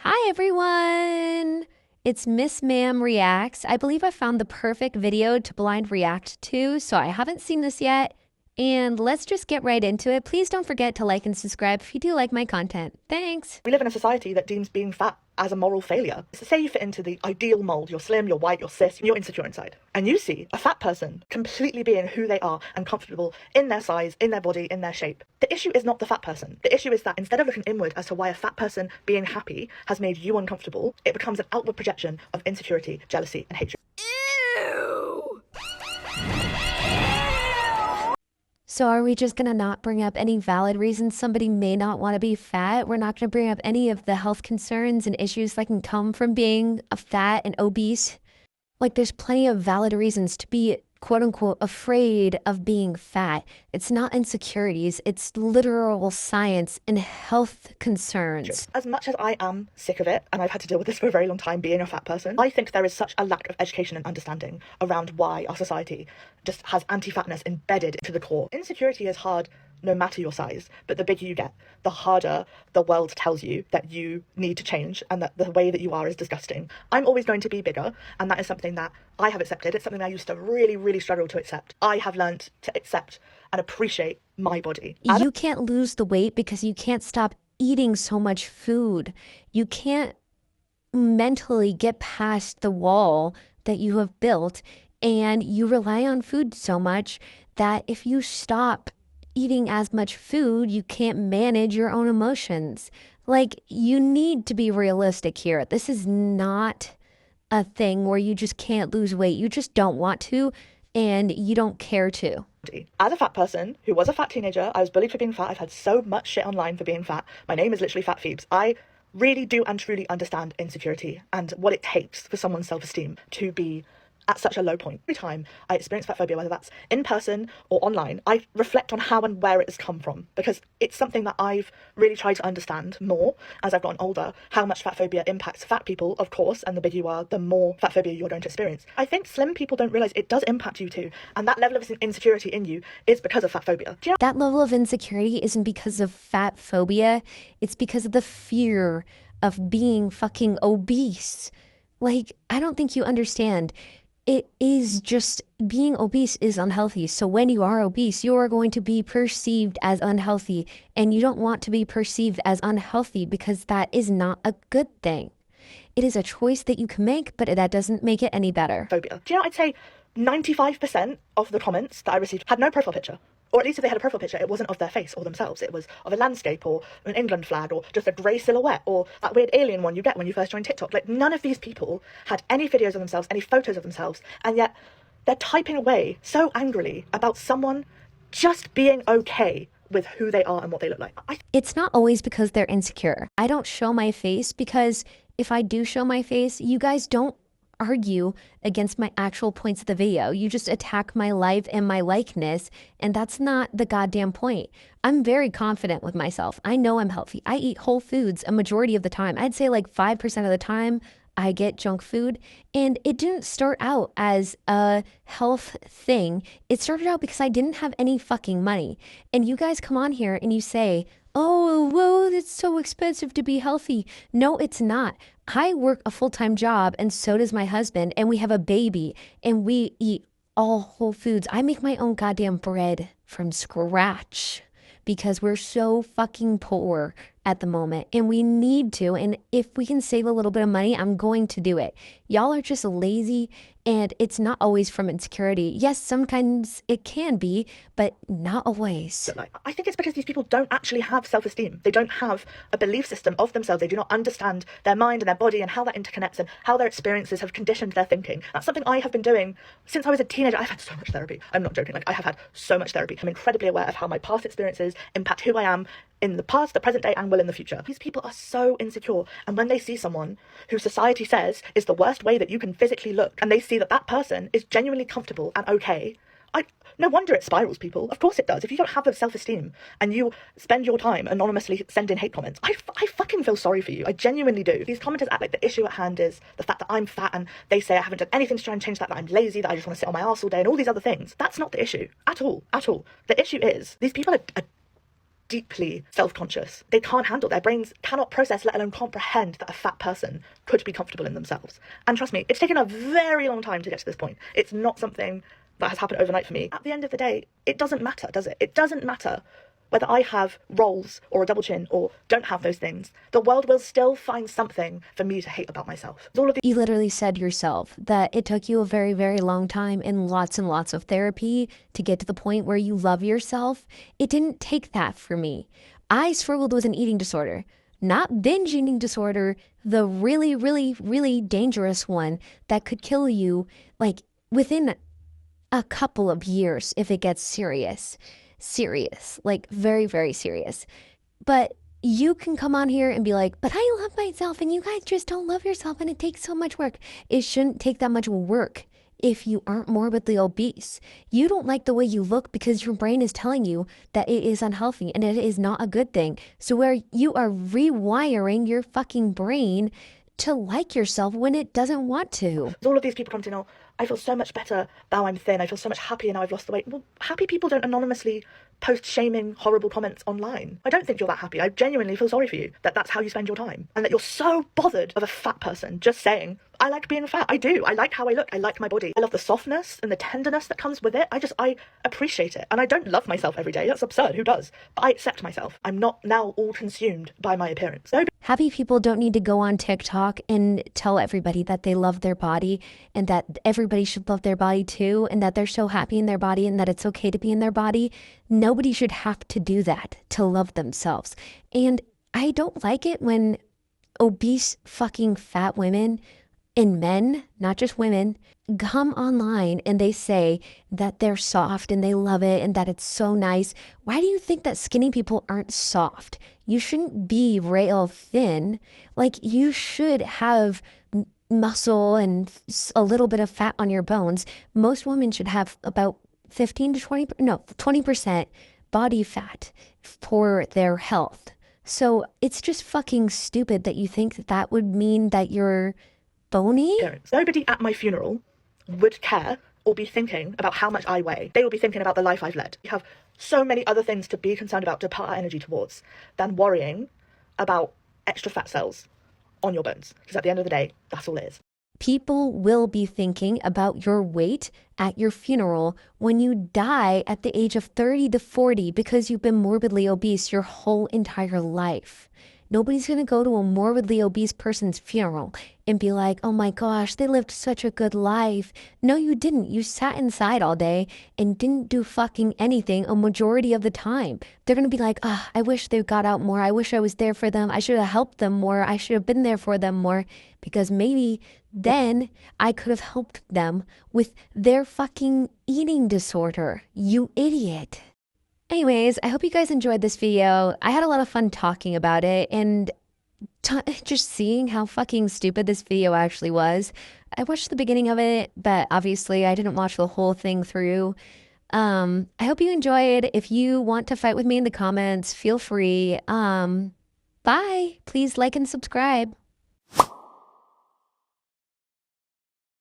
Hi everyone! It's Miss Ma'am Reacts. I believe I found the perfect video to blind react to, so I haven't seen this yet. And let's just get right into it. Please don't forget to like and subscribe if you do like my content. Thanks! We live in a society that deems being fat as a moral failure. So say you fit into the ideal mold, you're slim, you're white, you're cis, you're insecure inside. And you see a fat person completely being who they are and comfortable in their size, in their body, in their shape. The issue is not the fat person. The issue is that instead of looking inward as to why a fat person being happy has made you uncomfortable, it becomes an outward projection of insecurity, jealousy, and hatred. Ew! So are we just gonna not bring up any valid reasons somebody may not want to be fat? We're not gonna bring up any of the health concerns and issues that can come from being a fat and obese? Like, there's plenty of valid reasons to be quote unquote afraid of being fat. It's not insecurities, it's literal science and health concerns. As much as I am sick of it, and I've had to deal with this for a very long time being a fat person, I think there is such a lack of education and understanding around why our society just has anti-fatness embedded to the core. Insecurity is hard no matter your size, but the bigger you get, the harder the world tells you that you need to change and that the way that you are is disgusting. I'm always going to be bigger, and that is something that I have accepted. It's something I used to really, really struggle to accept. I have learned to accept and appreciate my body. You can't lose the weight because you can't stop eating so much food. You can't mentally get past the wall that you have built, and you rely on food so much that if you stop eating as much food, you can't manage your own emotions. Like, you need to be realistic here. This is not a thing where you just can't lose weight. You just don't want to, and you don't care to. As a fat person who was a fat teenager, I was bullied for being fat. I've had so much shit online for being fat. My name is literally Fat Phoebes. I really do and truly understand insecurity and what it takes for someone's self-esteem to be at such a low point. Every time I experience fat phobia, whether that's in person or online, I reflect on how and where it has come from, because it's something that I've really tried to understand more as I've gotten older, how much fat phobia impacts fat people, of course, and the bigger you are, the more fat phobia you're going to experience. I think slim people don't realise it does impact you too, and that level of insecurity in you is because of fat phobia. That level of insecurity isn't because of fat phobia, it's because of the fear of being fucking obese. Like, I don't think you understand. It is just being obese is unhealthy. So when you are obese, you are going to be perceived as unhealthy, and you don't want to be perceived as unhealthy because that is not a good thing. It is a choice that you can make, but that doesn't make it any better. Phobia. Do you know, I'd say 95% of the comments that I received had no profile picture. Or at least if they had a profile picture, it wasn't of their face or themselves. It was of a landscape or an England flag or just a grey silhouette or that weird alien one you get when you first join TikTok. Like, none of these people had any videos of themselves, any photos of themselves, and yet they're typing away so angrily about someone just being okay with who they are and what they look like. It's not always because they're insecure. I don't show my face because if I do show my face, you guys don't argue against my actual points of the video. You just attack my life and my likeness, and that's not the goddamn point. I'm very confident with myself. I know I'm healthy. I eat whole foods a majority of the time. I'd say like 5% of the time I get junk food, and it didn't start out as a health thing. It started out because I didn't have any fucking money. And you guys come on here and you say, oh, whoa, it's so expensive to be healthy. No, it's not. I work a full-time job, and so does my husband, and we have a baby, and we eat all whole foods. I make my own goddamn bread from scratch because we're so fucking poor at the moment, and we need to. And if we can save a little bit of money, I'm going to do it. Y'all are just lazy, and it's not always from insecurity. Yes, sometimes it can be, but not always. I think it's because these people don't actually have self-esteem. They don't have a belief system of themselves. They do not understand their mind and their body and how that interconnects and how their experiences have conditioned their thinking. That's something I have been doing since I was a teenager. I've had so much therapy. I'm not joking. Like, I have had so much therapy. I'm incredibly aware of how my past experiences impact who I am in the past, the present day, and will in the future. These people are so insecure, and when they see someone who society says is the worst way that you can physically look, and they see that that person is genuinely comfortable and okay, no wonder it spirals people. Of course it does. If you don't have the self-esteem and you spend your time anonymously sending hate comments, I fucking feel sorry for you. I genuinely do. These commenters act like the issue at hand is the fact that I'm fat, and they say I haven't done anything to try and change that I'm lazy, that I just want to sit on my arse all day, and all these other things. That's not the issue at all, at all. The issue is these people are deeply self-conscious. They can't handle, their brains cannot process, let alone comprehend, that a fat person could be comfortable in themselves. And trust me, it's taken a very long time to get to this point. It's not something that has happened overnight for me. At the end of the day, it doesn't matter, does it? It doesn't matter whether I have rolls or a double chin or don't have those things. The world will still find something for me to hate about myself. You literally said yourself that it took you a very, very long time and lots of therapy to get to the point where you love yourself. It didn't take that for me. I struggled with an eating disorder, not binge eating disorder, the really, really, really dangerous one that could kill you like within a couple of years if it gets serious, like very, very serious. But you can come on here and be like, but I love myself and you guys just don't love yourself and it takes so much work. It shouldn't take that much work if you aren't morbidly obese. You don't like the way you look because your brain is telling you that it is unhealthy and it is not a good thing. So where you are rewiring your fucking brain to like yourself when it doesn't want to. All of these people come to know, I feel so much better now I'm thin. I feel so much happier now I've lost the weight. Well, happy people don't anonymously post shaming, horrible comments online. I don't think you're that happy. I genuinely feel sorry for you that that's how you spend your time and that you're so bothered of a fat person just saying, I like being fat. I do. I like how I look. I like my body. I love the softness and the tenderness that comes with it. I appreciate it. And I don't love myself every day. That's absurd. Who does? But I accept myself. I'm not now all consumed by my appearance. Happy people don't need to go on TikTok and tell everybody that they love their body and that everybody should love their body too and that they're so happy in their body and that it's okay to be in their body. Nobody should have to do that to love themselves. And I don't like it when obese fucking fat women and men, not just women, come online and they say that they're soft and they love it and that it's so nice. Why do you think that skinny people aren't soft? You shouldn't be rail thin. Like, you should have muscle and a little bit of fat on your bones. Most women should have about 20% body fat for their health. So it's just fucking stupid that you think that that would mean that you're bony. Nobody at my funeral would care or be thinking about how much I weigh. They will be thinking about the life I've led. We have so many other things to be concerned about, to put our energy towards, than worrying about extra fat cells on your bones. Because at the end of the day, that's all it is. People will be thinking about your weight at your funeral when you die at the age of 30 to 40 because you've been morbidly obese your whole entire life. Nobody's going to go to a morbidly obese person's funeral and be like, oh my gosh, they lived such a good life. No, you didn't. You sat inside all day and didn't do fucking anything a majority of the time. They're going to be like, I wish they got out more. I wish I was there for them. I should have helped them more. I should have been there for them more because maybe then I could have helped them with their fucking eating disorder. You idiot. Anyways, I hope you guys enjoyed this video. I had a lot of fun talking about it and just seeing how fucking stupid this video actually was. I watched the beginning of it, but obviously I didn't watch the whole thing through. I hope you enjoyed. If you want to fight with me in the comments, feel free. Bye. Please like and subscribe.